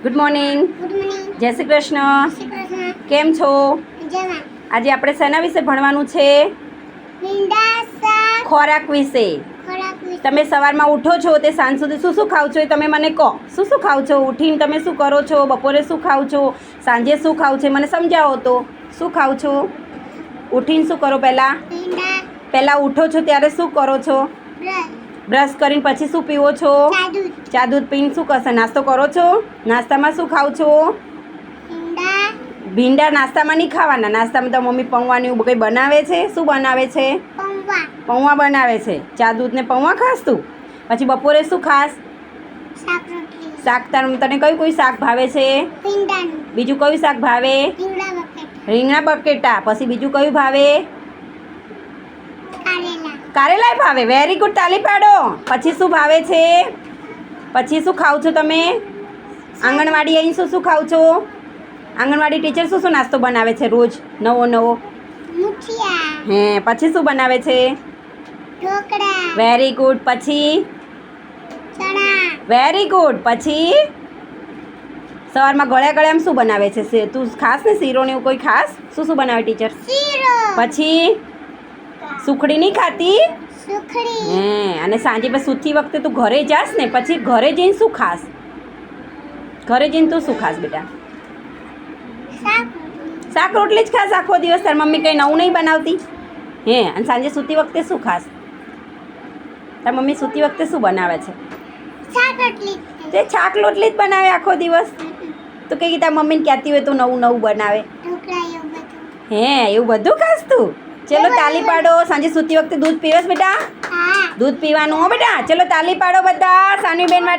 Good morning. જય શ્રી કૃષ્ણ. કેમ છો? આજે આપણે શેના વિશે ભણવાનું છે? ખોરાક વિશે. તમે સવારમાં ઉઠો છો તે સાંજ સુધી શું શું ખાવ છો એ તમે મને કહો. શું શું ખાવ છો? ઉઠીને તમે શું કરો છો? બપોરે શું ખાવ છો? સાંજે શું ખાવ છો? મને સમજાવો તો. શું ખાવ છો? ઉઠીને શું કરો? પહેલાં ઉઠો છો ત્યારે શું કરો છો? બ્રશ કરીને પછી શું પીવો છો? ચા દૂધ પીને શું કરશે? નાસ્તો કરો છો? નાસ્તામાં શું ખાવ છો? ભીંડા નાસ્તામાં નહીં ખાવાના. નાસ્તામાં તો મમ્મી પૌવાની એવું કંઈ બનાવે છે. શું બનાવે છે? પૌવા બનાવે છે. ચા દૂધ ને પૌવા ખાસ તું? પછી બપોરે શું ખાસ? શાક. તને કયું શાક ભાવે છે? બીજું કયું શાક ભાવે? રીંગણા બટેટા. પછી બીજું કયું ભાવે? કારેલા ભાવે. વેરી ગુડ, તાલી પાડો. પછી શું ભાવે છે? પછી શું ખાવ છો તમે? આંગણવાડી અહીં શું ખાવ છો? આંગણવાડી ટીચર શું નાસ્તો બનાવે છે રોજ નવો? હે, પછી શું બનાવે છે? Very good. પછી વેરી ગુડ. પછી સવારમાં ગળ્યા શું બનાવે છે? તું ખાસ ને શીરો ને એવું કોઈ ખાસ? શું બનાવે ટીચર? પછી સુખડી નહીં ખાતી? હે, અને સાંજે બસ સૂતી વખતે તું ઘરે જાસ ને, પછી ઘરે જઈને શું ખાસ? ઘરે જઈને તું શું ખાસ બેટા? શાક રોટલી જ ખાસ આખો દિવસ? તાર મમ્મી કંઈ નવું નહીં બનાવતી? હે, અને સાંજે સૂતી વખતે શું ખાસ? તાર મમ્મી સૂતી વખતે શું બનાવે છે? તે શાક રોટલી જ બનાવે આખો દિવસ? તો કંઈ તાર મમ્મીને કહેતી હોય તો નવું બનાવે? હે, એવું બધું ખાસ તું? ચલો તાલી પાડો. સાંજે સૂતી વખતે દૂધ પીવસ બેટા? દૂધ પીવાનું હો બેટા. ચલો તાલી પાડો બધા સાનવીબેન માટે.